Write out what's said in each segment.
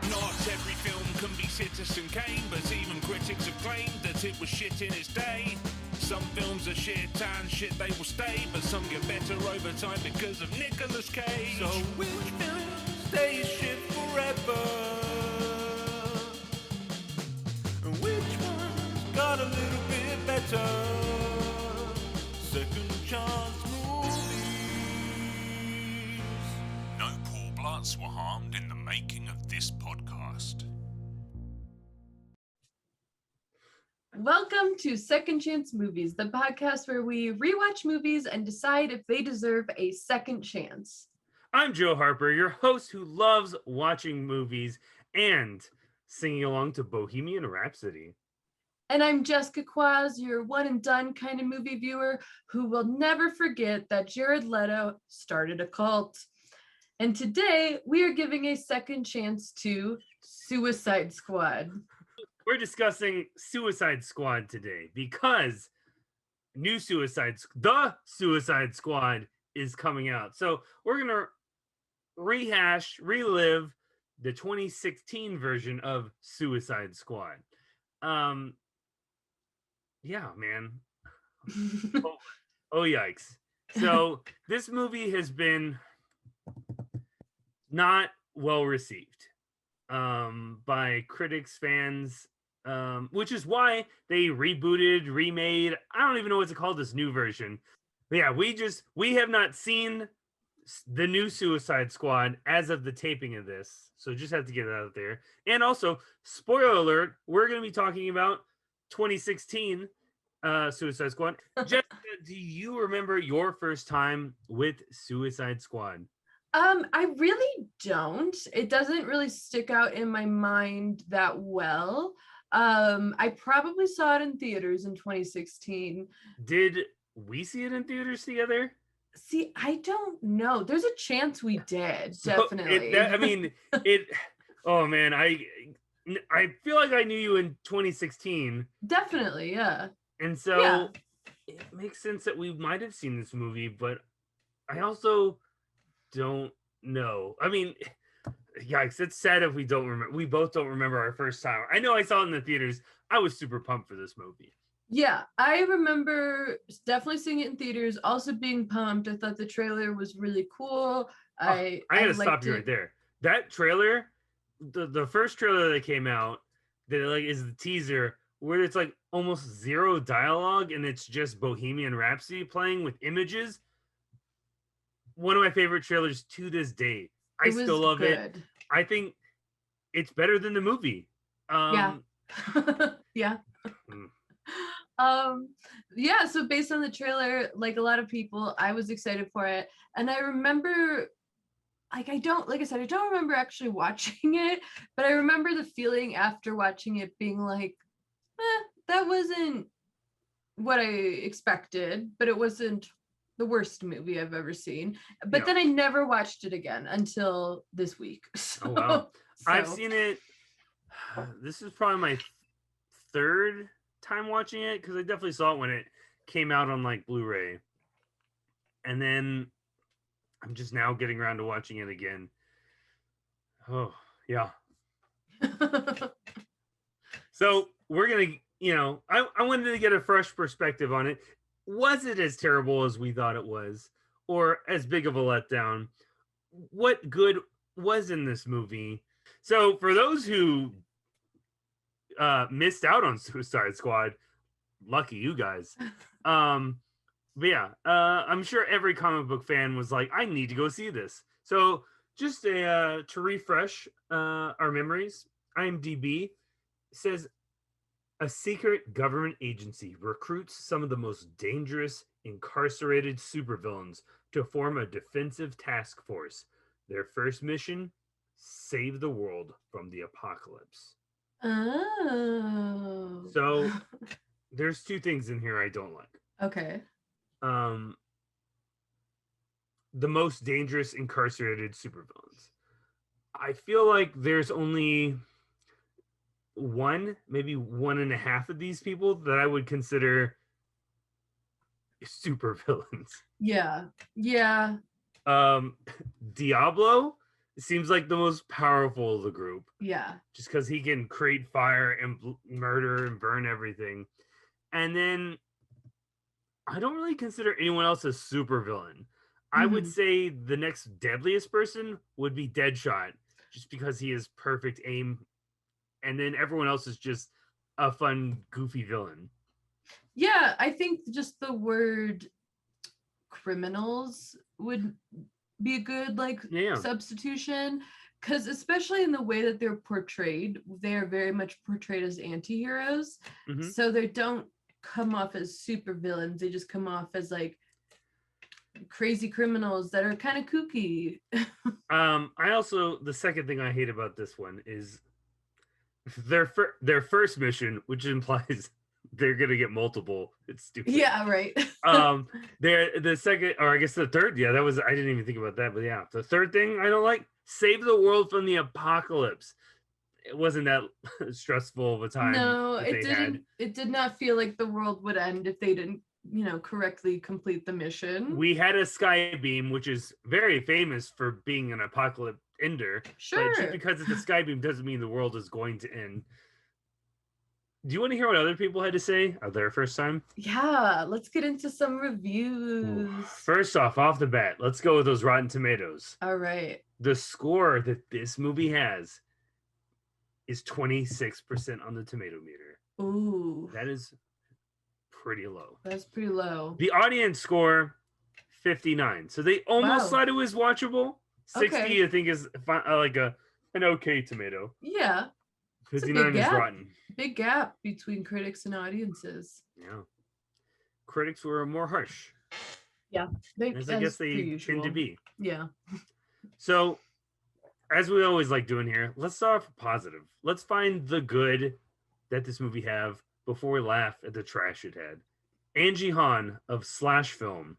Not every film can be Citizen Kane, but even critics have claimed that it was shit in its day. Some films are shit and shit they will stay, but some get better over time because of Nicolas Cage. So which film stays shit forever? And which one's got a little bit better? Second chance movies. No poor bloods were harmed in the making of this podcast. Welcome to Second Chance Movies, the podcast where we rewatch movies and decide if they deserve a second chance. I'm Joe Harper, your host who loves watching movies and singing along to Bohemian Rhapsody. And I'm Jessica Quaz, your one and done kind of movie viewer who will never forget that Jared Leto started a cult. And today we are giving a second chance to Suicide Squad. We're discussing Suicide Squad today because the Suicide Squad is coming out. So we're going to relive the 2016 version of Suicide Squad. Yeah, man. Oh, yikes. So this movie has been not well received by critics, fans, which is why they rebooted, remade. I don't even know what to call this new version. But yeah, we have not seen the new Suicide Squad as of the taping of this. So just have to get it out there. And also, spoiler alert, we're going to be talking about 2016 Suicide Squad. Jessica, do you remember your first time with Suicide Squad? I really don't. It doesn't really stick out in my mind that well. I probably saw it in theaters in 2016. Did we see it in theaters together? See, I don't know. There's a chance we did, definitely. Oh man, I feel like I knew you in 2016. Definitely, yeah. And so it makes sense that we might have seen this movie, but I also don't know. I mean, yikes, it's sad if we don't remember. We both don't remember our first time. I know I saw it in the theaters. I was super pumped for this movie. Yeah, I remember definitely seeing it in theaters, also being pumped. I thought the trailer was really cool. I gotta stop you right there. That trailer, the first trailer that came out, that like is the teaser where it's like almost zero dialogue and it's just Bohemian Rhapsody playing with images. One of my favorite trailers to this day. I still love it. I think it's better than the movie. Yeah. Yeah, so based on the trailer, like a lot of people, I was excited for it. And I remember, I don't remember actually watching it, but I remember the feeling after watching it being like, that wasn't what I expected, but it wasn't the worst movie I've ever seen. But then I never watched it again until this week. So, oh, wow. I've seen it. This is probably my third time watching it because I definitely saw it when it came out on like Blu-ray. And then I'm just now getting around to watching it again. Oh, yeah. So we're going to, I wanted to get a fresh perspective on it. Was it as terrible as we thought it was, or as big of a letdown? What good was in this movie? So for those who missed out on Suicide Squad, lucky you guys. But yeah, I'm sure every comic book fan was like, I need to go see this. So just to refresh our memories, IMDb says a secret government agency recruits some of the most dangerous incarcerated supervillains to form a defensive task force. Their first mission, save the world from the apocalypse. Oh. So there's two things in here I don't like. Okay. The most dangerous incarcerated supervillains. I feel like there's only one, maybe 1.5 of these people that I would consider supervillains. Yeah. Diablo seems like the most powerful of the group, Yeah. just because he can create fire and murder and burn everything. And then I don't really consider anyone else a super villain. I would Mhm. say the next deadliest person would be Deadshot, just because he has perfect aim, and then everyone else is just a fun, goofy villain. Yeah, I think just the word criminals would be a good like Yeah. substitution, because especially in the way that they're portrayed, they're very much portrayed as anti-heroes. Mhm. So they don't come off as super villains, they just come off as like crazy criminals that are kind of kooky. I also, the second thing I hate about this one is their first mission, which implies they're gonna get multiple. It's stupid. Yeah, right. They're the second, or I guess the third. Yeah, that was, I didn't even think about that, but yeah, the third thing I don't like: save the world from the apocalypse. It wasn't that stressful of a time No, that it they had. didn't. It did not feel like the world would end if they didn't, correctly complete the mission. We had a sky beam, which is very famous for being an apocalypse ender. But Sure. just because it's a sky beam doesn't mean the world is going to end. Do you want to hear what other people had to say of their first time? Yeah, let's get into some reviews. Ooh. First off the bat, let's go with those Rotten Tomatoes. All right. The score that this movie has is 26% on the tomato meter. Ooh, That is pretty low. that's pretty low. The audience score, 59. So they almost Wow. thought it was watchable. 60, Okay. I think, is like an okay tomato. Yeah, it's a 59 big is gap. rotten. Big gap between critics and audiences. Yeah. Critics were more harsh, as I guess they tend to be. Yeah. So, as we always like doing here, let's start off positive. Let's find the good that this movie have before we laugh at the trash it had. Angie Han of Slash Film.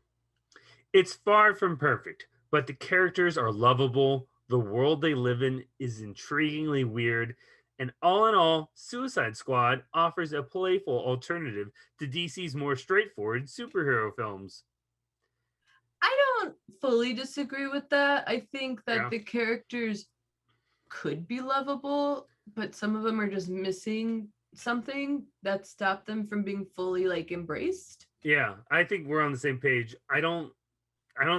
It's far from perfect, but the characters are lovable, the world they live in is intriguingly weird, and all in all, Suicide Squad offers a playful alternative to DC's more straightforward superhero films. I don't fully disagree with that. I think that Yeah. the characters could be lovable, but some of them are just missing something that stopped them from being fully like embraced. Yeah, I think we're on the same page. I don't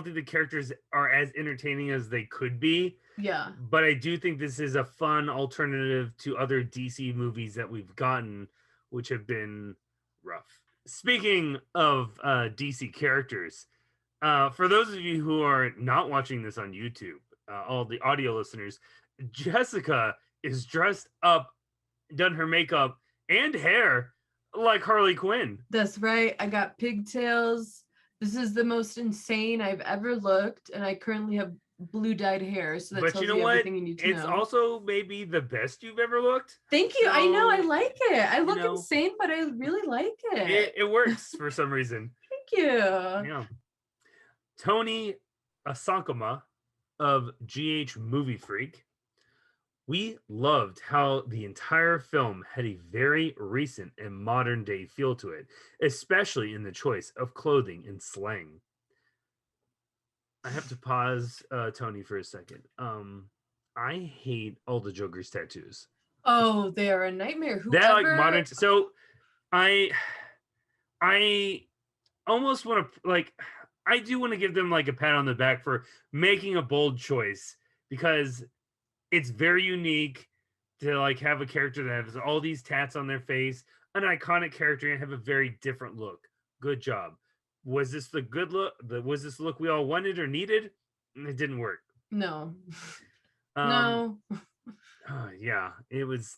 think the characters are as entertaining as they could be, Yeah. but I do think this is a fun alternative to other DC movies that we've gotten, which have been rough. Speaking of DC characters, for those of you who are not watching this on YouTube, all the audio listeners, Jessica is dressed up, done her makeup and hair like Harley Quinn. That's right. I got pigtails. This is the most insane I've ever looked, and I currently have blue dyed hair, so that But tells you know you what? everything you need to It's know. also maybe the best you've ever looked. Thank you. I know. I So, like it. I look know, insane, but I really like it. It works for some reason. Thank you. Yeah. Tony Asankama of GH Movie Freak. We loved how the entire film had a very recent and modern day feel to it, especially in the choice of clothing and slang. I have to pause Tony for a second. I hate all the Joker's tattoos. Oh, they are a nightmare. Whoever... That like modern. So I almost want to like. I do want to give them like a pat on the back for making a bold choice, because it's very unique to like have a character that has all these tats on their face, an iconic character, and have a very different look. Good job. Was this the good look? Was this the look we all wanted or needed? It didn't work. No. No. No. Yeah, it was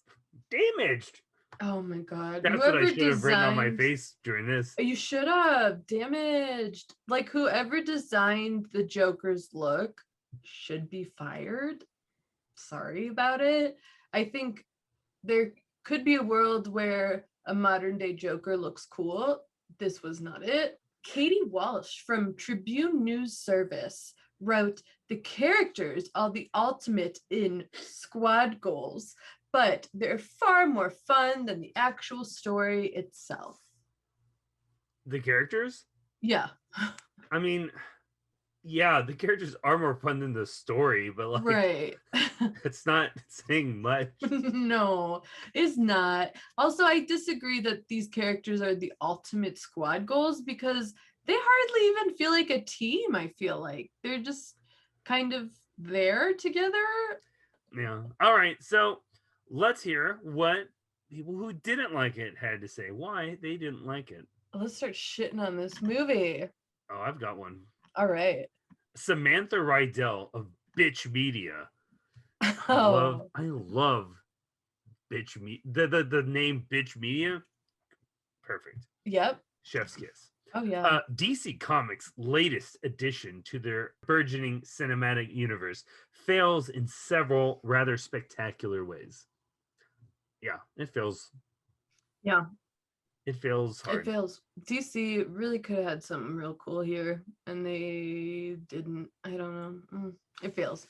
damaged. Oh my god. That's Whoever what I should have written on my designed- face during this. You should have. Damaged. Like whoever designed the Joker's look should be fired. Sorry about it. I think there could be a world where a modern day Joker looks cool. This was not it. Katie Walsh from Tribune News Service wrote, "The characters are the ultimate in squad goals, but they're far more fun than the actual story itself." The characters? Yeah. I mean, yeah, the characters are more fun than the story, but like, Right. it's not saying much. No, it's not. Also, I disagree that these characters are the ultimate squad goals because they hardly even feel like a team. I feel like they're just kind of there together. Yeah. All right. So let's hear what people who didn't like it had to say. Why they didn't like it. Let's start shitting on this movie. Oh, I've got one. All right. Samantha Rydell of Bitch Media. Oh, I love Bitch Me. The name Bitch Media. Perfect. yep. Chef's kiss. Oh, yeah. DC Comics' latest addition to their burgeoning cinematic universe fails in several rather spectacular ways. Yeah, it fails. Yeah. It feels hard. It fails. DC really could have had something real cool here, and they didn't. I don't know. It fails.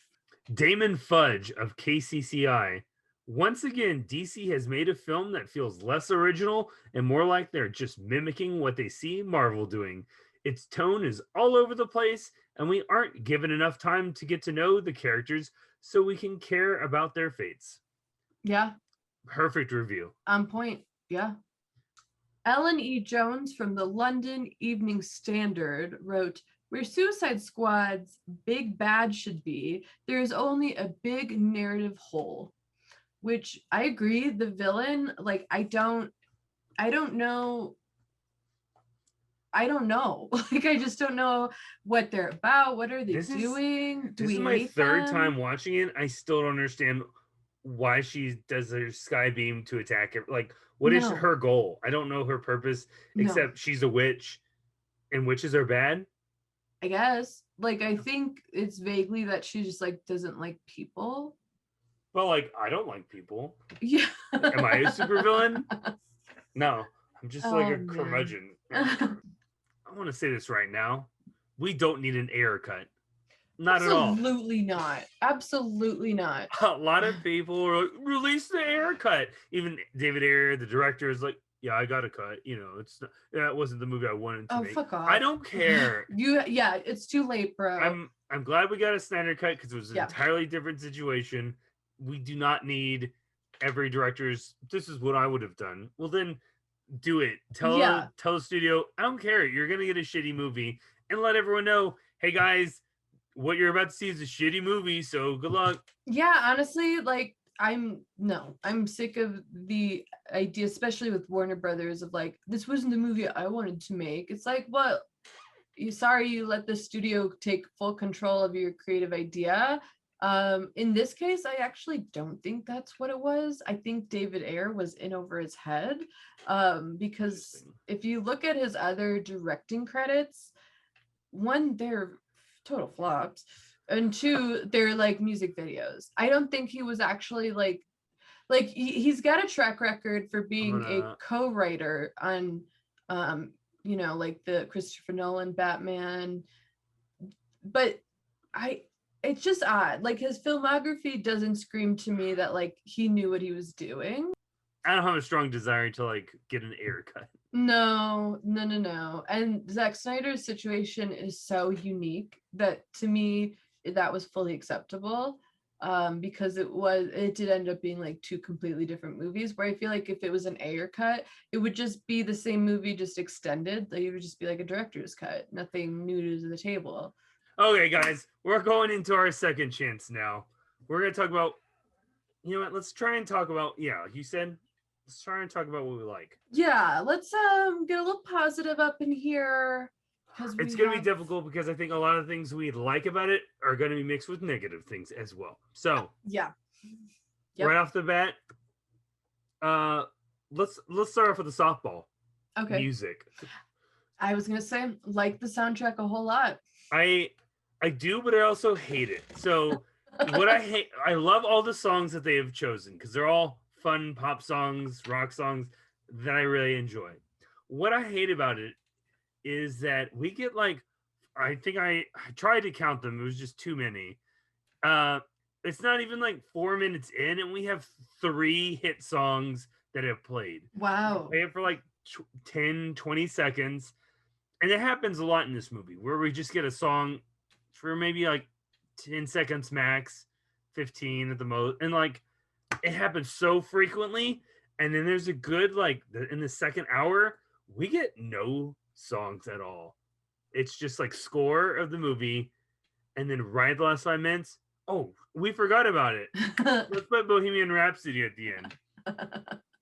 Damon Fudge of KCCI. Once again, DC has made a film that feels less original and more like they're just mimicking what they see Marvel doing. Its tone is all over the place, and we aren't given enough time to get to know the characters so we can care about their fates. Yeah. Perfect review. On point. Yeah. Ellen E. Jones from the London Evening Standard wrote, "Where Suicide Squad's big bad should be, there is only a big narrative hole." Which I agree. The villain, like, I don't know. Like, I just don't know what they're about. What are they doing? This is my third time watching it. I still don't understand why she does her sky beam to attack it. Like, what is her goal? I don't know her purpose, except she's a witch, and witches are bad. I guess. Like, I think it's vaguely that she just, like, doesn't like people. Well, like, I don't like people. Yeah. Am I a supervillain? No, I'm just like a curmudgeon. I want to say this right now. We don't need an Ayer cut. Not at all. Absolutely not. Absolutely not. A lot of people are like, release the Ayer cut. Even David Ayer, the director, is like, yeah, I got a cut. You know, it's not, that wasn't the movie I wanted to make. Fuck off. I don't care. Yeah, it's too late, bro. I'm glad we got a Snyder cut because it was an entirely different situation. We do not need every director's. This is what I would have done. Well, then do it. Tell the studio, I don't care. You're gonna get a shitty movie, and let everyone know, hey guys, what you're about to see is a shitty movie. So good luck. Yeah, honestly, like, I'm sick of the idea, especially with Warner Brothers, of like, this wasn't the movie I wanted to make. It's like, well, you let the studio take full control of your creative idea. In this case, I actually don't think that's what it was. I think David Ayer was in over his head, because if you look at his other directing credits, one, they're total flops, and two, they're like music videos. I don't think he was actually like he's got a track record for being a co-writer on like the Christopher Nolan Batman, but it's just odd. Like, his filmography doesn't scream to me that like he knew what he was doing. I don't have a strong desire to like get an Ayer cut. No. And Zack Snyder's situation is so unique that to me that was fully acceptable, because it did end up being like two completely different movies, where I feel like if it was an Ayer cut, it would just be the same movie, just extended. Like, it would just be like a director's cut, nothing new to the table. Okay, guys, we're going into our second chance now. We're going to talk about, you know what, let's try and talk about, you said, let's try and talk about what we like. Yeah, let's get a little positive up in here. It's going to be difficult because I think a lot of things we like about it are going to be mixed with negative things as well. So, right off the bat, let's start off with the softball. Okay. Music. I was going to say, like the soundtrack a whole lot. I do, but I also hate it. So what I love all the songs that they have chosen because they're all fun pop songs, rock songs that I really enjoy. What I hate about it is that we get like, I think I tried to count them. It was just too many. It's not even like 4 minutes in and we have 3 hit songs that have played. Wow. Play it for like 10, 20 seconds. And it happens a lot in this movie where we just get a song for maybe like 10 seconds max, 15 at the most. And like it happens so frequently. And then there's a good in the second hour, we get no songs at all. It's just like score of the movie. And then right at the last 5 minutes, oh, we forgot about it. Let's put Bohemian Rhapsody at the end.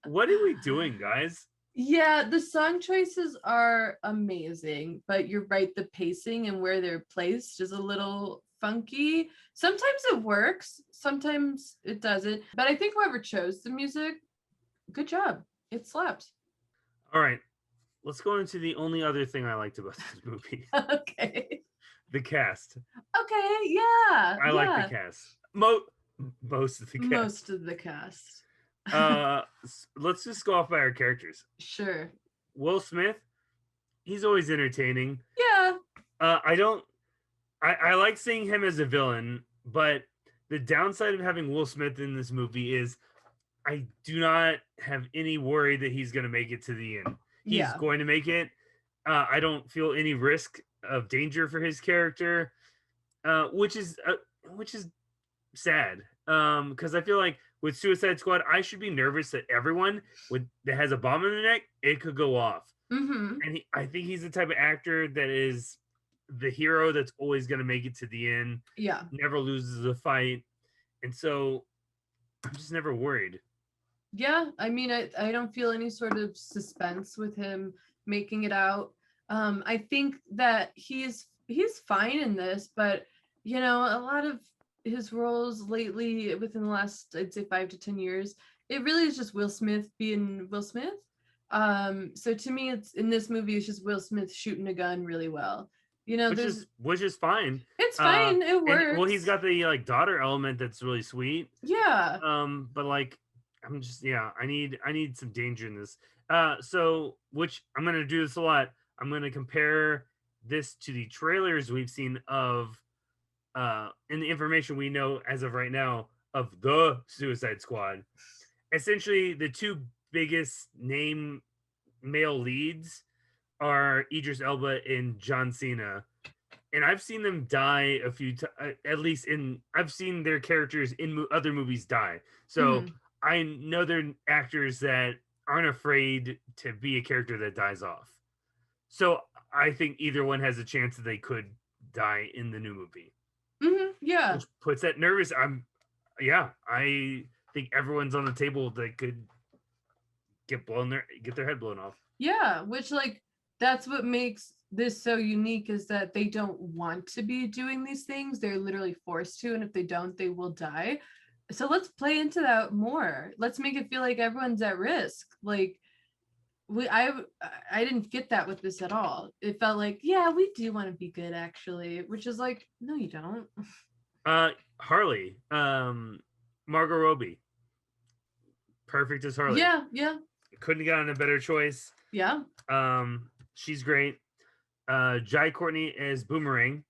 What are we doing, guys? Yeah, the song choices are amazing, but you're right, the pacing and where they're placed is a little funky. Sometimes it works, sometimes it doesn't. But I think whoever chose the music, good job. It slaps. All right. Let's go into the only other thing I liked about this movie. Okay. The cast. Okay, yeah. I like the cast. Most of the cast. Most of the cast. Let's just go off by our characters. Sure. Will Smith, he's always entertaining. Yeah. I like seeing him as a villain, but the downside of having Will Smith in this movie is I do not have any worry that he's going to make it to the end. He's going to make it. I don't feel any risk of danger for his character, which is sad. Because I feel like with Suicide Squad, I should be nervous that everyone that has a bomb in their neck, it could go off. Mm-hmm. And I think he's the type of actor that is the hero that's always going to make it to the end. Yeah. Never loses a fight. And so I'm just never worried. Yeah. I mean, I don't feel any sort of suspense with him making it out. I think that he's fine in this, but a lot of his roles lately within the last, I'd say 5 to 10 years, it really is just Will Smith being Will Smith. So to me, it's in this movie, it's just Will Smith shooting a gun really well. Which is fine. It's fine. It works. Well, he's got the daughter element that's really sweet. Yeah. But I'm just I need some danger in this. So which I'm gonna do this a lot. I'm gonna compare this to the trailers we've seen of and the information we know as of right now of the Suicide Squad. Essentially, the two biggest name male leads are Idris Elba and John Cena, and I've seen them die a few times. At least I've seen their characters in other movies die. So I know they're actors that aren't afraid to be a character that dies off. So I think either one has a chance that they could die in the new movie. Mm-hmm. Yeah. Which puts that nervous. I think everyone's on the table that could get their head blown off. Yeah, which that's what makes this so unique, is that they don't want to be doing these things. They're literally forced to, and if they don't, they will die. So let's play into that more. Let's make it feel like everyone's at risk. I didn't get that with this at all. It felt like, yeah, we do want to be good, actually, which is like, no, you don't. Harley, Margot Robbie, perfect as Harley. Yeah. Couldn't get on a better choice. Yeah. She's great. Jai Courtney as Boomerang.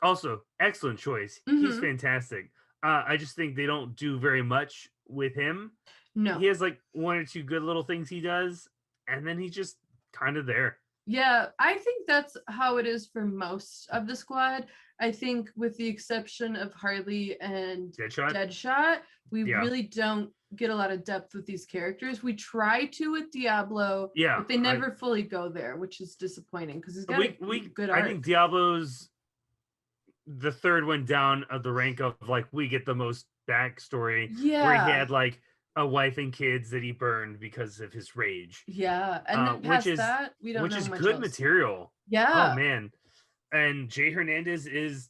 Also excellent choice. Mm-hmm. He's fantastic. I just think they don't do very much with him. No. He has one or two good little things he does, and then he's just kind of there. Yeah, I think that's how it is for most of the squad. I think with the exception of Harley and Deadshot, we really don't get a lot of depth with these characters. We try to with Diablo, but they never fully go there, which is disappointing because he's got a good arc. I think Diablo's the third one down of the rank of we get the most backstory. Yeah, where he had a wife and kids that he burned because of his rage. Yeah, and then past that, we don't know much else. Which is good material. Yeah. Oh man, and Jay Hernandez is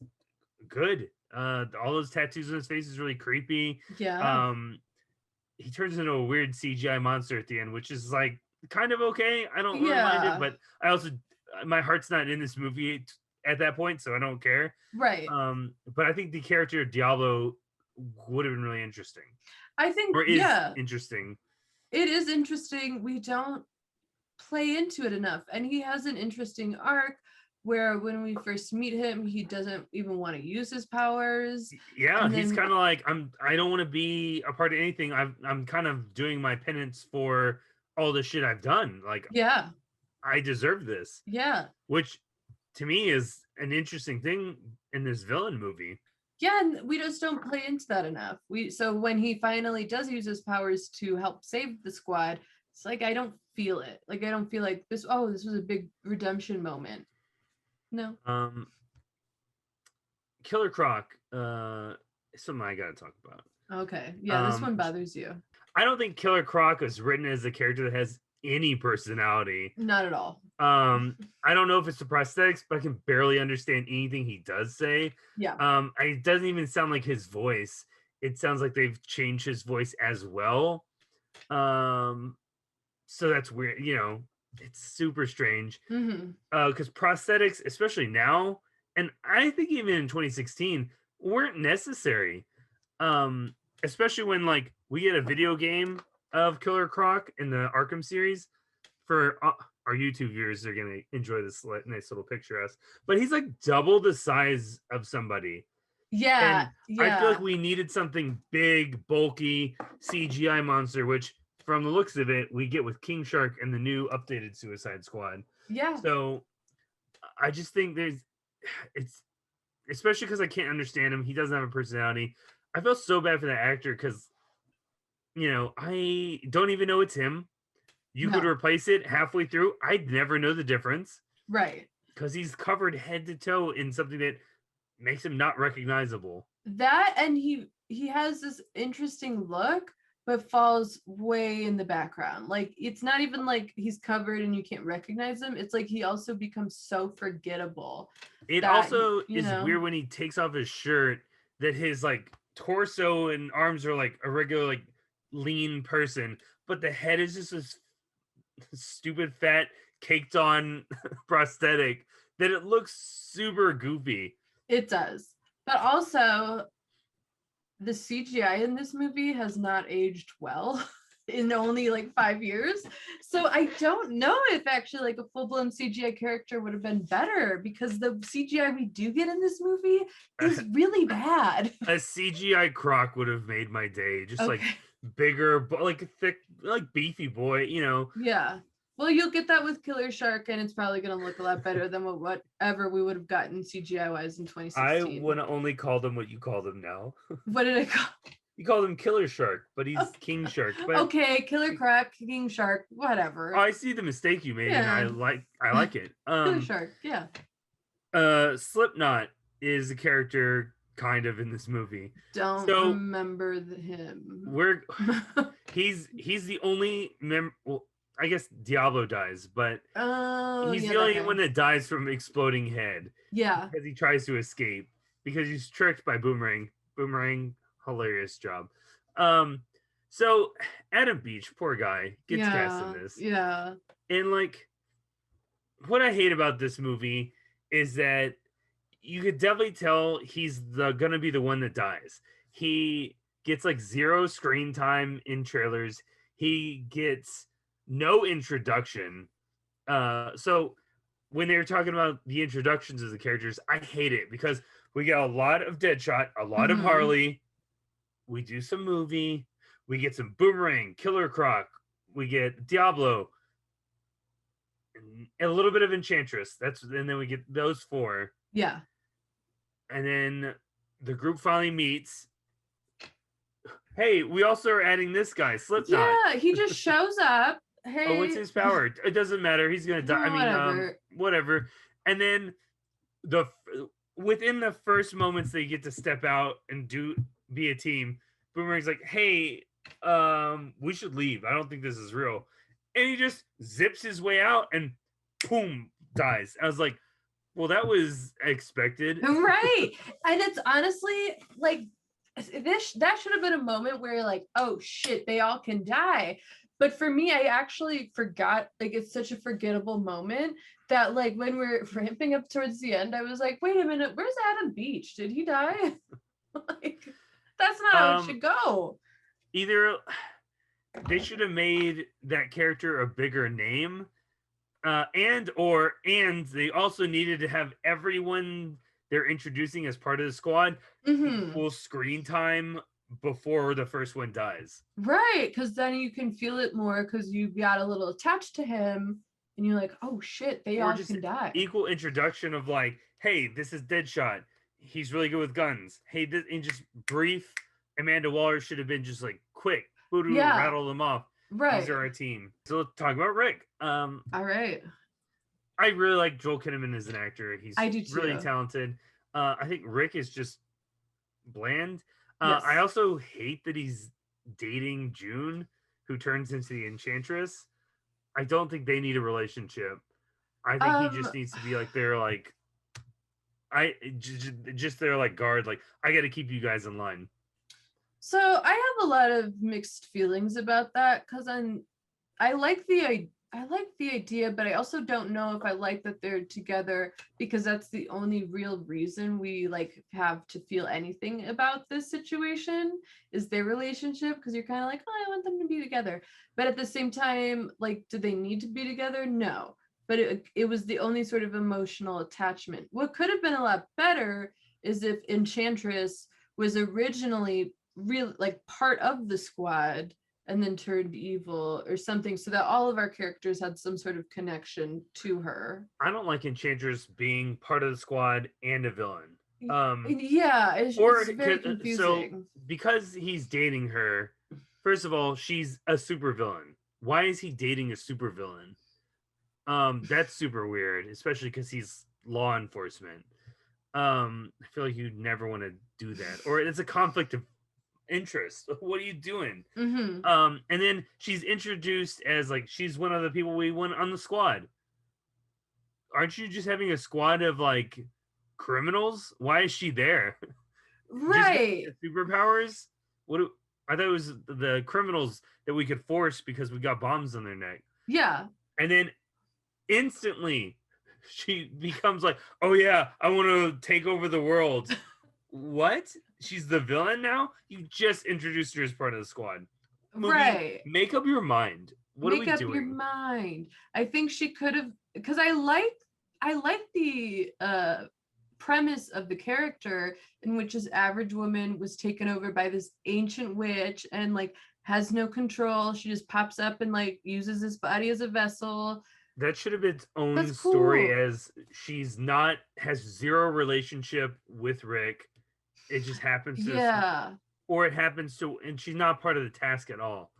good. All those tattoos on his face is really creepy. Yeah. He turns into a weird CGI monster at the end, which is kind of okay. I don't really mind it, but I also my heart's not in this movie at that point, so I don't care. Right. But I think the character of Diablo would have been really interesting. I think interesting. It is interesting. We don't play into it enough, and he has an interesting arc where when we first meet him, he doesn't even want to use his powers. Yeah, he's kind of I don't want to be a part of anything. I'm kind of doing my penance for all the shit I've done. I deserve this. Yeah. Which to me is an interesting thing in this villain movie. Yeah, and we just don't play into that enough. So when he finally does use his powers to help save the squad, it's like I don't feel it. Like I don't feel like this. Oh, this was a big redemption moment. No. Killer Croc, something I gotta talk about. Okay. Yeah, this one bothers you. I don't think Killer Croc was written as a character that has any personality. Not at all. I don't know if it's the prosthetics, but I can barely understand anything he does say. Yeah. It doesn't even sound like his voice. It sounds like they've changed his voice as well. So that's weird. You know, it's super strange. Because prosthetics, especially now, and I think even in 2016, weren't necessary. Especially when like we get a video game of Killer Croc in the Arkham series. For our YouTube viewers, they're gonna enjoy this nice little picture of us. But he's like double the size of somebody. Yeah, and I feel like we needed something big, bulky CGI monster, which from the looks of it, we get with King Shark and the new updated Suicide Squad. Yeah. So I just think it's especially because I can't understand him. He doesn't have a personality. I feel so bad for that actor because, you know, I don't even know it's him. You could replace it halfway through. I'd never know the difference. Right. Because he's covered head to toe in something that makes him not recognizable. That, and he has this interesting look, but falls way in the background. Like, it's not even like he's covered and you can't recognize him. It's like he also becomes so forgettable. It also is weird when he takes off his shirt that his like torso and arms are like a regular like lean person, but the head is just this stupid fat caked on prosthetic that it looks super goofy. It does. But also the CGI in this movie has not aged well in only like 5 years. So I don't know if actually like a full-blown CGI character would have been better, because the CGI we do get in this movie is really bad. A CGI Croc would have made my day. Just like bigger, like thick, like beefy boy, you know. Yeah. Well, you'll get that with Killer Shark, and it's probably going to look a lot better than whatever we would have gotten CGI-wise in 2016. I would only call them what you call them now. What did I call? You call him Killer Shark, but he's King Shark. But okay, Killer Croc, King Shark, whatever. I see the mistake you made, and I like it. Killer Shark, yeah. Slipknot is a character kind of in this movie. Don't remember him. He's the only well, I guess Diablo dies, but he's the only one that dies from exploding head. Yeah. Because he tries to escape because he's tricked by Boomerang. Boomerang, hilarious job. So Adam Beach, poor guy, gets cast in this. Yeah. And like, what I hate about this movie is that you could definitely tell he's gonna be the one that dies. He gets like 0 screen time in trailers. He gets no introduction. So when they were talking about the introductions of the characters, I hate it because we get a lot of Deadshot, a lot of Harley. We do some movie. We get some Boomerang, Killer Croc. We get Diablo, and a little bit of Enchantress. And then we get those 4. Yeah. And then the group finally meets. Hey, we also are adding this guy, Slipknot. Yeah, he just shows up. Hey. Oh, what's his power? It doesn't matter. He's gonna die. Whatever. Whatever. And then within the first moments they get to step out and be a team, Boomerang's like, "Hey, we should leave. I don't think this is real." And he just zips his way out and boom, dies. I was like, well, that was expected. Right. And it's honestly like that should have been a moment where you're like, oh shit, they all can die. But for me, I actually forgot, like, it's such a forgettable moment that, like, when we're ramping up towards the end, I was like, wait a minute, where's Adam Beach? Did he die? Like, that's not how it should go. Either they should have made that character a bigger name, and they also needed to have everyone they're introducing as part of the squad full screen time before the first one dies. Right, because then you can feel it more because you got a little attached to him and you're like, oh shit, they or all just can die. equal introduction of like, hey, this is Deadshot. He's really good with guns. Hey, and just brief. Amanda Waller should have been just like quick, Yeah. rattle them off. Right. These are our team. So let's talk about Rick. All right. I really like Joel Kinnaman as an actor. He's I do too. really talented. I think Rick is just bland. Yes. I also hate that he's dating June, who turns into the Enchantress. I don't think they need a relationship. I think he just needs to be like their like, just their like guard. Like, I got to keep you guys in line. So I have a lot of mixed feelings about that because I like the idea, but I also don't know if I like that they're together, because that's the only real reason we like have to feel anything about this situation is their relationship, because you're kind of like, oh, I want them to be together. But at the same time, like, do they need to be together? No. But it was the only sort of emotional attachment. What could have been a lot better is if Enchantress was originally real, like part of the squad, and then turned evil or something, so that all of our characters had some sort of connection to her. I don't like Enchantress being part of the squad and a villain. Yeah, it's very confusing. So because he's dating her, first of all, she's a supervillain. Why is he dating a supervillain? That's super weird, especially because he's law enforcement. I feel like you'd never want to do that, or it's a conflict of interest. What are you doing? Mm-hmm. And then she's introduced as like she's one of the people we want on the squad. Aren't you just having a squad of like criminals? Why is she there? Right. Superpowers? I thought it was the criminals that we could force because we got bombs on their neck. Yeah. And then instantly she becomes like, oh yeah, I want to take over the world. What? She's the villain now? You just introduced her as part of the squad. Movie, right. Make up your mind. What are we doing? Make up your mind. I think she could have, because I like the premise of the character in which this average woman was taken over by this ancient witch and like has no control. She just pops up and like uses his body as a vessel. That should have been its own story, as she's not, has zero relationship with Rick. It just happens to, or it happens to, and she's not part of the task at all.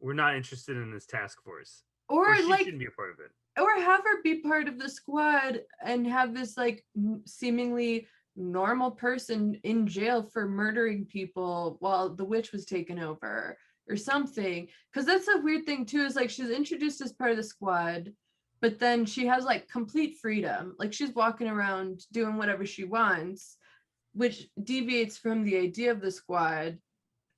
We're not interested in this task force, or she like shouldn't be a part of it, or have her be part of the squad and have this like seemingly normal person in jail for murdering people while the witch was taken over or something. Because that's a weird thing too, is like she's introduced as part of the squad, but then she has like complete freedom, like she's walking around doing whatever she wants, which deviates from the idea of the squad.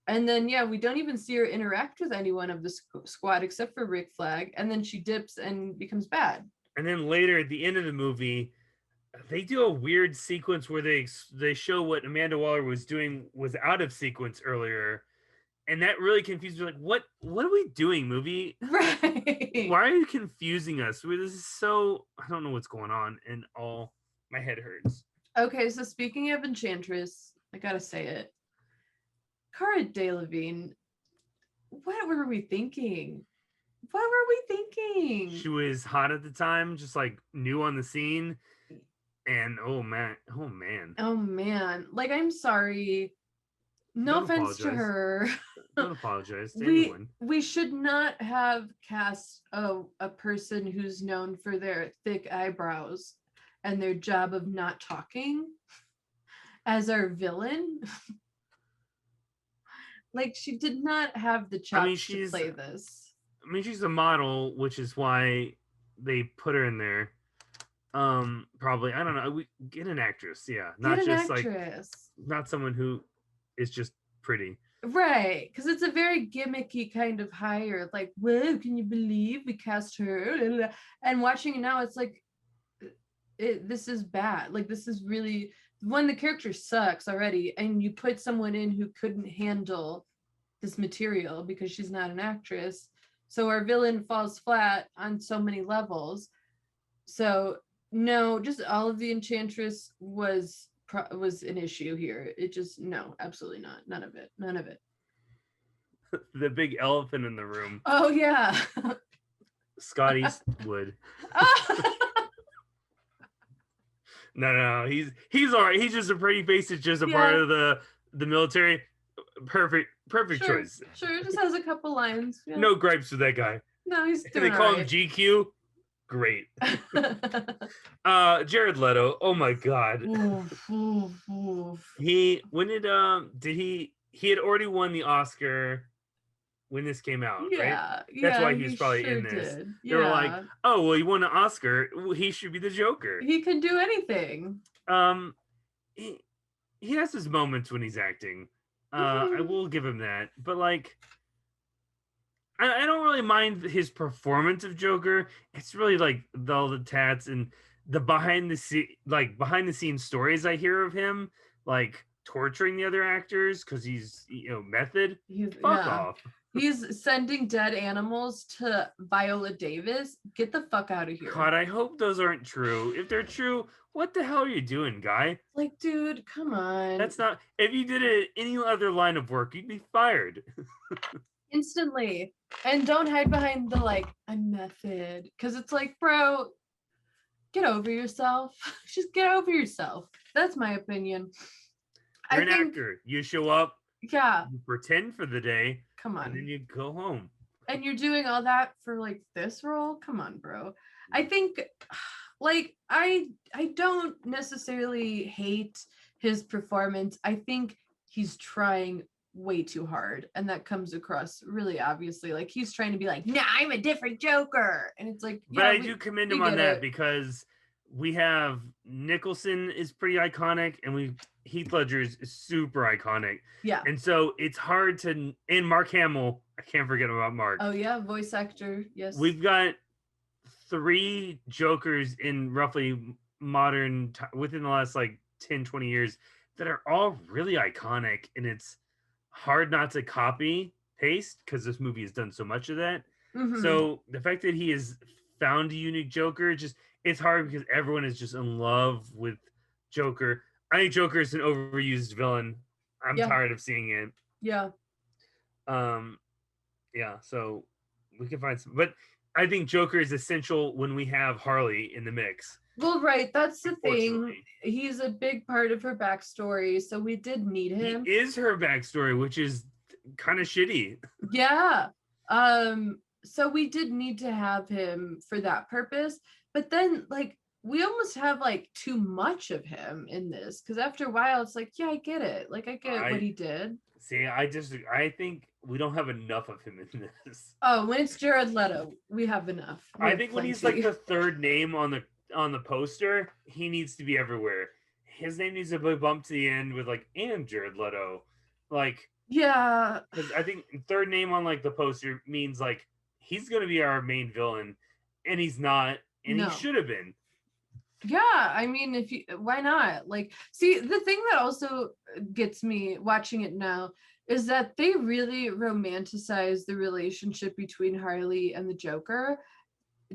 And then, we don't even see her interact with anyone of the squad except for Rick Flag. And then she dips and becomes bad. And then later at the end of the movie, they do a weird sequence where they show what Amanda Waller was doing was out of sequence earlier. And that really confused me. Like, what are we doing, movie? Right. Why are you confusing us? This is so, I don't know what's going on, and all my head hurts. Okay, so speaking of Enchantress, I gotta say it. Cara Delevingne, what were we thinking? What were we thinking? She was hot at the time, just like new on the scene. And oh man. Like, I'm sorry. No offense to her. Don't apologize to anyone. We should not have cast a person who's known for their thick eyebrows and their job of not talking as our villain. Like, she did not have the chops to play this. I mean, she's a model, which is why they put her in there. Probably, I don't know. We get an actress, not just like not someone who is just pretty, right? Because it's a very gimmicky kind of hire. Like, whoa, can you believe we cast her? And watching it now, it's like, this is bad. Like, this is really, when the character sucks already, and you put someone in who couldn't handle this material because she's not an actress, so our villain falls flat on so many levels. So no, just all of the Enchantress was an issue here. It just, no, absolutely not. None of it. The big elephant in the room. Oh yeah. Scott Eastwood. No. He's all right. He's just a pretty face. It's just a part of the military. Perfect Sure, choice. Sure, just has a couple lines. Yeah. No gripes with that guy. No, he's And doing they call all him right. GQ. Great. Jared Leto. Oh my God. Oof. He had already won the Oscar when this came out, right? That's why he was probably in this. Did. They were like, oh, well, he won an Oscar. He should be the Joker. He can do anything. He has his moments when he's acting. I will give him that. But like, I don't really mind his performance of Joker. It's really like all the tats and the behind the scenes stories I hear of him, like torturing the other actors because he's method. Fuck off. He's sending dead animals to Viola Davis. Get the fuck out of here. God, I hope those aren't true. If they're true, what the hell are you doing, guy? Like, dude, come on. That's not. If you did it in any other line of work, you'd be fired. Instantly. And don't hide behind the a method. Because it's like, bro, get over yourself. Just get over yourself. That's my opinion. You're an actor. You show up. Yeah. You pretend for the day. Come on. And then you go home. And you're doing all that for this role? Come on, bro. I think I don't necessarily hate his performance. I think he's trying way too hard, and that comes across really obviously. He's trying to be nah, I'm a different Joker. And it's but I do commend him on that because we have Nicholson is pretty iconic, and Heath Ledger is super iconic. Yeah. And so it's hard to, and Mark Hamill, I can't forget about Mark. Oh yeah, voice actor. Yes. We've got 3 Jokers in roughly modern within the last 10, 20 years that are all really iconic, and it's hard not to copy paste because this movie has done so much of that. Mm-hmm. So the fact that he has found a unique Joker, it's hard because everyone is just in love with Joker. I think Joker is an overused villain. I'm tired of seeing it. Yeah. Yeah, so we can find some, but I think Joker is essential when we have Harley in the mix. Well, right. That's the thing. He's a big part of her backstory. So we did need him. He is her backstory, which is kind of shitty. Yeah. So we did need to have him for that purpose. But then we almost have too much of him in this. Because after a while, it's yeah, I get it. I get what he did. See, I think we don't have enough of him in this. Oh, when it's Jared Leto, we have enough. I think when he's the third name on the poster, he needs to be everywhere. His name needs to be bumped to the end with and Jared Leto. Yeah. Because I think third name on the poster means he's gonna be our main villain, and he's not, and he should have been. Yeah, I mean, why not? See, the thing that also gets me watching it now is that they really romanticize the relationship between Harley and the Joker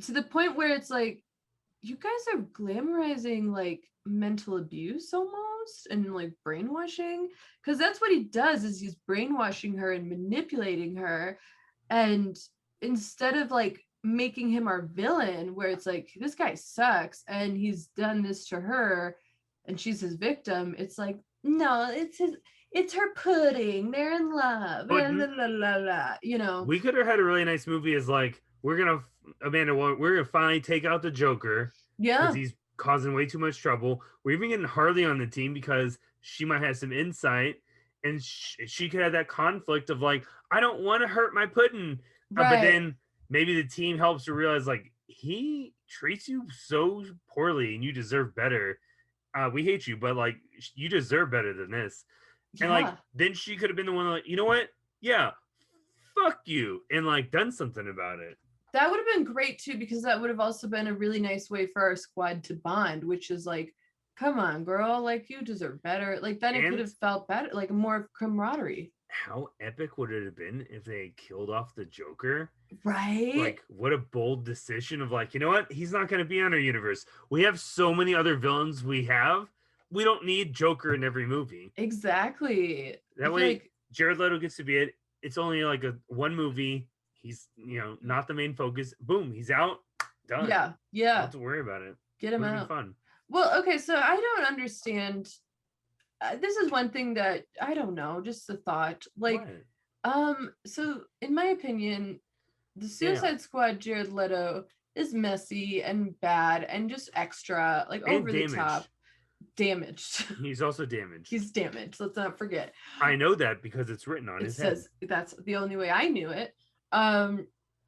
to the point where it's you guys are glamorizing mental abuse almost and brainwashing, because that's what he does, is he's brainwashing her and manipulating her. And instead of making him our villain, where it's this guy sucks and he's done this to her and she's his victim, it's no, it's her pudding, they're in love, We could have had a really nice movie as we're gonna finally take out the Joker, because he's causing way too much trouble. We're even getting Harley on the team because she might have some insight, and she could have that conflict of I don't want to hurt my pudding, but then maybe the team helps her realize he treats you so poorly and you deserve better. We hate you, but you deserve better than this. And then she could have been the one you know what? Yeah, fuck you, and done something about it. That would have been great too, because that would have also been a really nice way for our squad to bond, which is come on, girl, you deserve better. Then it could have felt better, more camaraderie. How epic would it have been if they killed off the Joker? Right? What a bold decision of you know what? He's not going to be on our universe. We have so many other villains we don't need Joker in every movie. Exactly. That way, Jared Leto gets to be it. It's only one movie. he's not the main focus. Boom, he's out. Done. Yeah. Don't have to worry about it. Get him Would've been out. fun. Well, okay, so I don't understand. This is one thing that I don't know, just a thought. Like, What? so in my opinion, the Suicide Squad Jared Leto is messy and bad and just extra, like And over the top. Damaged. He's also damaged. He's damaged. Let's not forget. I know that because it's written on his head. That's the only way I knew it.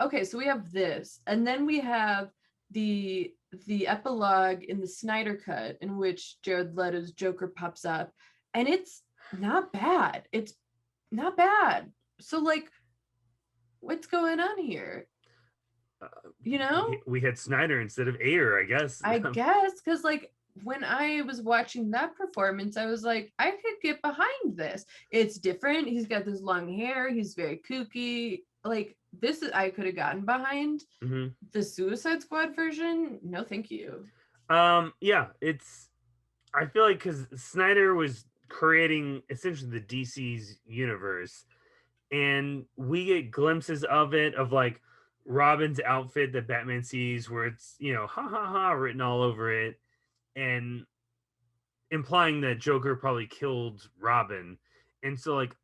Okay, so we have this, and then we have the epilogue in the Snyder Cut in which Jared Leto's Joker pops up, and it's not bad. It's not bad. So like, what's going on here? We had Snyder instead of Ayer, I guess. I guess because like when I was watching that performance, I was like, I could get behind this. It's different. He's got this long hair. He's very kooky. Like this is I could have gotten behind. Mm-hmm. The Suicide Squad version. No, thank you. Yeah, I feel like because Snyder was creating essentially the DC's universe, and we get glimpses of it, of like Robin's outfit that Batman sees, where it's ha ha ha written all over it, and implying that Joker probably killed Robin. And so like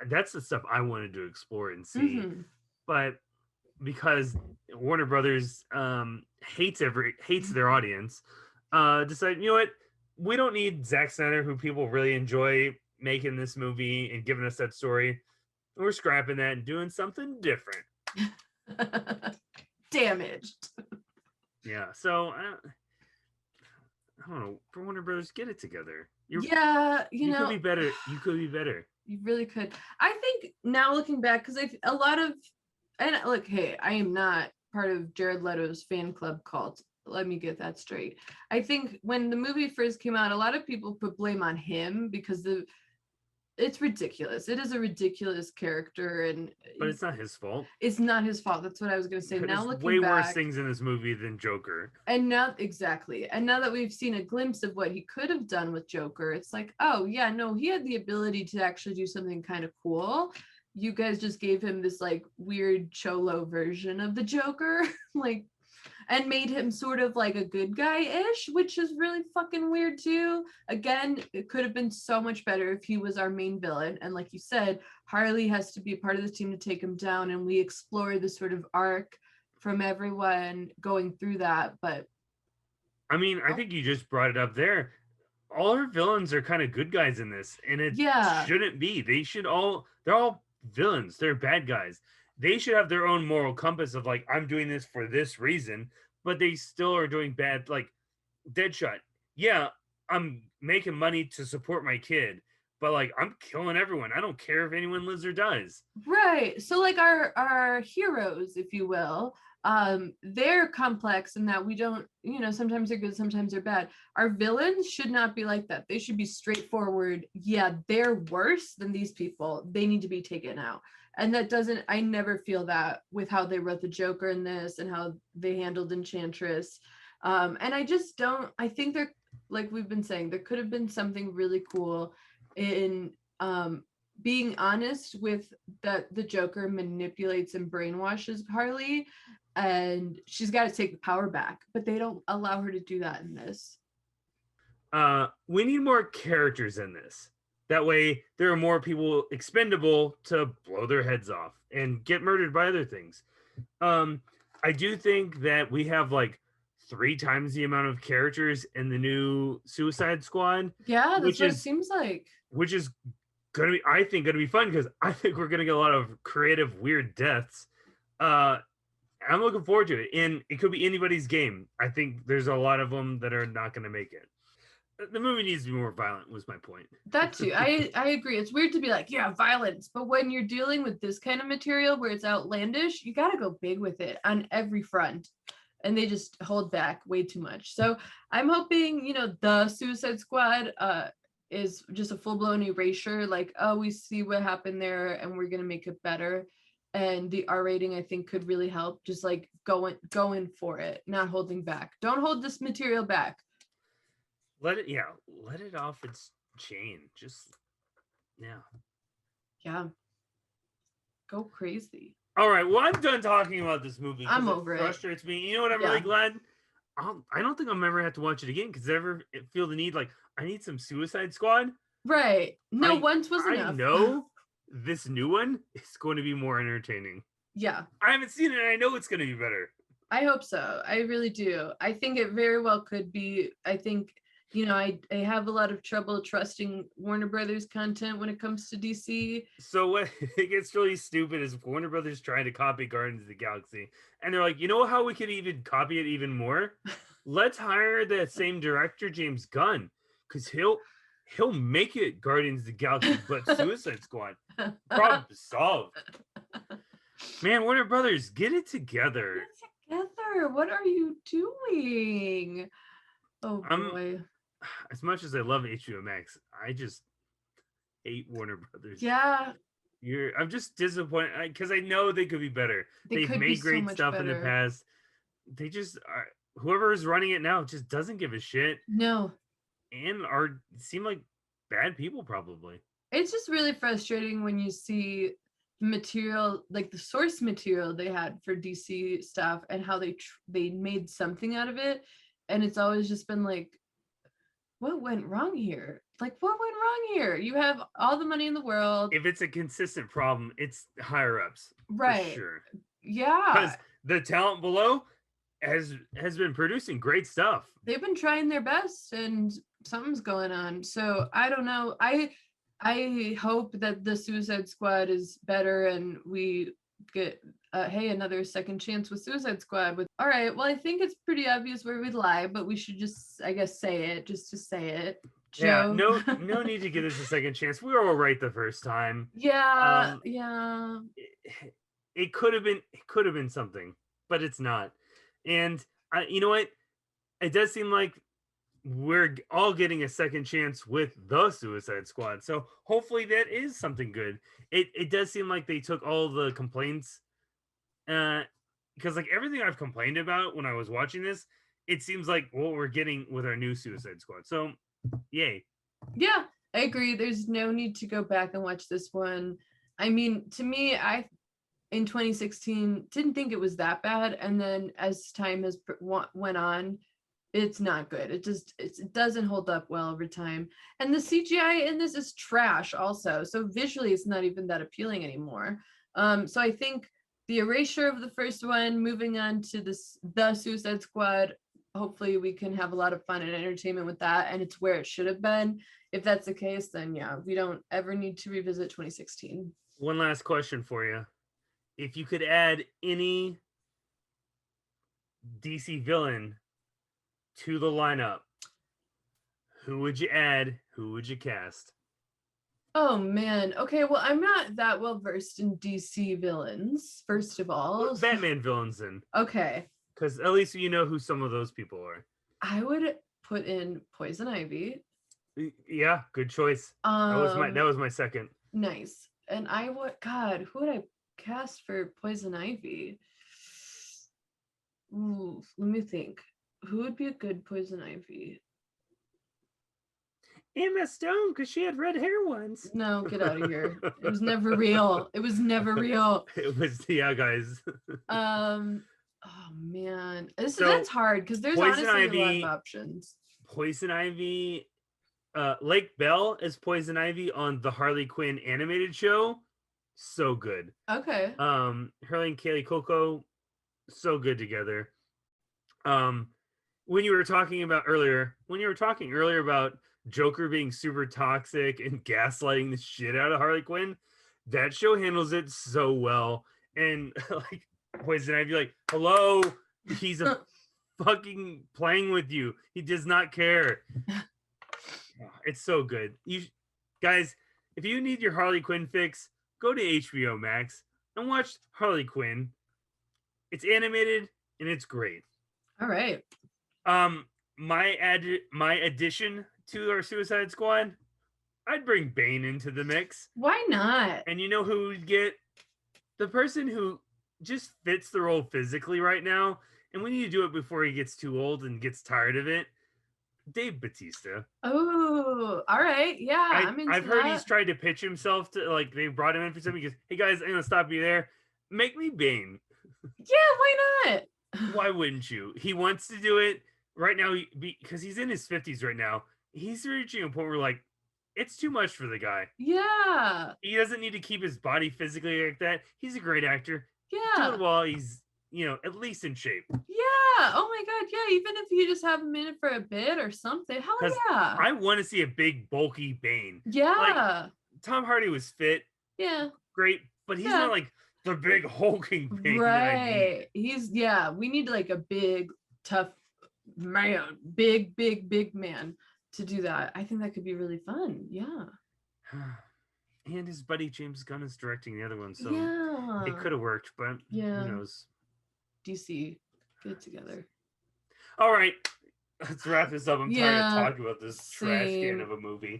that's the stuff I wanted to explore and see. Mm-hmm. But because Warner Brothers hates their audience, decided, what, we don't need Zack Snyder, who people really enjoy making this movie and giving us that story. We're scrapping that and doing something different. Damaged. Yeah, so I don't know. For Warner Brothers, get it together. You could be better. You could be better. You really could. I think now looking back, because a lot of, and look, hey, I am not part of Jared Leto's fan club cult. Let me get that straight. I think when the movie first came out, a lot of people put blame on him because it's ridiculous. It is a ridiculous character, but it's not his fault. It's not his fault. That's what I was going to say. Now looking way back, worse things in this movie than Joker. And now that we've seen a glimpse of what he could have done with Joker, it's like, oh yeah, no, he had the ability to actually do something kind of cool. You guys just gave him this like weird cholo version of the Joker, like, and made him sort of like a good guy-ish, which is really fucking weird too. Again, it could have been so much better if he was our main villain. And like you said, Harley has to be part of the team to take him down, and we explore the sort of arc from everyone going through that. But I mean, I think you just brought it up there. All our villains are kind of good guys in this, and it shouldn't be. They're all villains. They're bad guys. They should have their own moral compass of like, I'm doing this for this reason, but they still are doing bad. Like Deadshot. Yeah, I'm making money to support my kid, but like I'm killing everyone. I don't care if anyone lives or dies. Right. So like our heroes, if you will, they're complex in that we don't, sometimes they're good, sometimes they're bad. Our villains should not be like that. They should be straightforward. Yeah, they're worse than these people. They need to be taken out. And I never feel that with how they wrote the Joker in this and how they handled Enchantress. And I think they're, like we've been saying, there could have been something really cool in being honest with that the Joker manipulates and brainwashes Harley, and she's got to take the power back, but they don't allow her to do that in this. We need more characters in this. That way there are more people expendable to blow their heads off and get murdered by other things. I do think that we have like 3 times the amount of characters in the new Suicide Squad. Yeah, that's what it seems like. Which is gonna be fun, because I think we're gonna get a lot of creative, weird deaths. I'm looking forward to it, and it could be anybody's game. I think there's a lot of them that are not gonna make it. The movie needs to be more violent, was my point. That too. I agree. It's weird to be like, yeah, violence. But when you're dealing with this kind of material where it's outlandish, you got to go big with it on every front. And they just hold back way too much. So I'm hoping, the Suicide Squad is just a full-blown erasure. Like, oh, we see what happened there and we're going to make it better. And the R rating, I think, could really help. Just like going for it, not holding back. Don't hold this material back. Let it off its chain. Just, yeah. Go crazy. All right, well, I'm done talking about this movie. I'm 'cause over it. Frustrates me. You know what? I'm Yeah. really glad. I don't think I'll ever have to watch it again because ever feel the need like I need some Suicide Squad. Right. No, once was I enough. know this new one is going to be more entertaining. Yeah. I haven't seen it, and I know it's going to be better. I hope so. I really do. I think it very well could be. I think, I have a lot of trouble trusting Warner Brothers content when it comes to DC. So what it gets really stupid is Warner Brothers trying to copy Guardians of the Galaxy, and they're like, you know how we could even copy it even more? Let's hire that same director, James Gunn, because he'll make it Guardians of the Galaxy, but Suicide Squad. Problem solved. Man, Warner Brothers, get it together. Get together. What are you doing? Oh boy. As much as I love HBO Max, I just hate Warner Brothers. Yeah. I'm just disappointed because I know they could be better. They've made great stuff in the past. They just are, whoever is running it now just doesn't give a shit. No. And seem like bad people probably. It's just really frustrating when you see material, like the source material they had for DC stuff, and how they made something out of it, and it's always just been like, what went wrong here? Like, what went wrong here? You have all the money in the world. If it's a consistent problem, it's higher ups, right? For sure. Yeah, because the talent below has been producing great stuff. They've been trying their best, and something's going on. So I don't know. I hope that the Suicide Squad is better, and we get another second chance with Suicide Squad. All right, well, I think it's pretty obvious where we lie, but we should just, I guess, say it just to say it. Joe? Yeah, no need to give this a second chance. We were all right the first time. Yeah, It could have been something, but it's not. And you know what? It does seem like we're all getting a second chance with the Suicide Squad. So hopefully that is something good. It does seem like they took all the complaints, because like everything I've complained about when I was watching this, it seems like what we're getting with our new Suicide Squad. So yay. Yeah, I agree. There's no need to go back and watch this one. I mean, to me, in 2016 didn't think it was that bad, and then as time has went on, it's not good. It doesn't hold up well over time, and the CGI in this is trash also, so visually it's not even that appealing anymore. So I think the erasure of the first one, moving on to the Suicide Squad, hopefully we can have a lot of fun and entertainment with that, and it's where it should have been. If that's the case, then yeah, we don't ever need to revisit 2016. One last question for you. If you could add any DC villain to the lineup, who would you add? Who would you cast? Oh man. Okay, well, I'm not that well versed in DC villains, first of all. Well, Batman villains then. Okay. Because at least you know who some of those people are. I would put in Poison Ivy. Yeah, good choice. That was my second. Nice. And who would I cast for Poison Ivy? Ooh, let me think. Who would be a good Poison Ivy? Emma Stone, because she had red hair once. No, get out of here. It was never real. It was never real. It was, yeah, guys. Oh man, that's hard because there's honestly a lot of options. Poison Ivy, Lake Bell as Poison Ivy on the Harley Quinn animated show, so good. Okay. Her and Kaylee Cuoco, so good together. When you were talking earlier about Joker being super toxic and gaslighting the shit out of Harley Quinn, that show handles it so well. And like Poison Ivy, like, hello, he's a fucking playing with you. He does not care. It's so good. You guys, if you need your Harley Quinn fix, go to HBO Max and watch Harley Quinn. It's animated and it's great. All right. My addition to our Suicide Squad, I'd bring Bane into the mix. Why not? And you know who would get? The person who just fits the role physically right now, and we need to do it before he gets too old and gets tired of it. Dave Bautista. Oh, all right. Yeah, I've heard he's tried to pitch himself to, like, they brought him in for something. He goes, hey guys, I'm gonna stop you there. Make me Bane. Yeah, why not? Why wouldn't you? He wants to do it right now because he's in his 50s right now. He's reaching a point where like it's too much for the guy. Yeah. He doesn't need to keep his body physically like that. He's a great actor. Do Yeah. it while he's, at least in shape. Yeah. Oh my God. Yeah. Even if you just have him in it for a bit or something. Hell 'Cause yeah. I want to see a big, bulky Bane. Yeah. Tom Hardy was fit, Yeah. great, but he's Yeah. not like the big hulking Bane that I need. Right. We need like a big, tough man, big man to do that. I think that could be really fun. Yeah. And his buddy James Gunn is directing the other one, so Yeah. it could have worked, but Yeah. who knows? DC, get it together. All right, let's wrap this up. I'm tired Yeah, of talking about this trash can same. of a movie.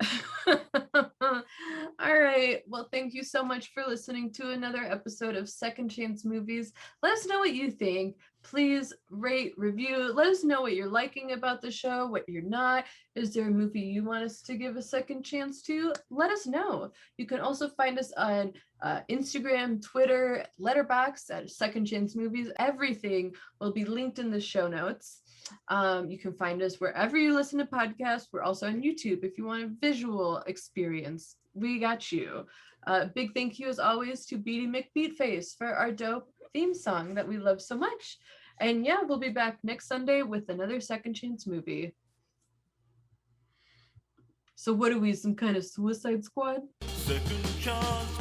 All right. Well, thank you so much for listening to another episode of Second Chance Movies. Let us know what you think. Please rate, review. Let us know what you're liking about the show, what you're not. Is there a movie you want us to give a second chance to? Let us know. You can also find us on Instagram, Twitter, Letterboxd at Second Chance Movies. Everything will be linked in the show notes. You can find us wherever you listen to podcasts. We're also on YouTube if you want a visual experience. We got you. Big thank you as always to Beaty McBeatface for our dope theme song that we love so much. And yeah, we'll be back next Sunday with another Second Chance movie. So what are we, some kind of Suicide Squad? Second chance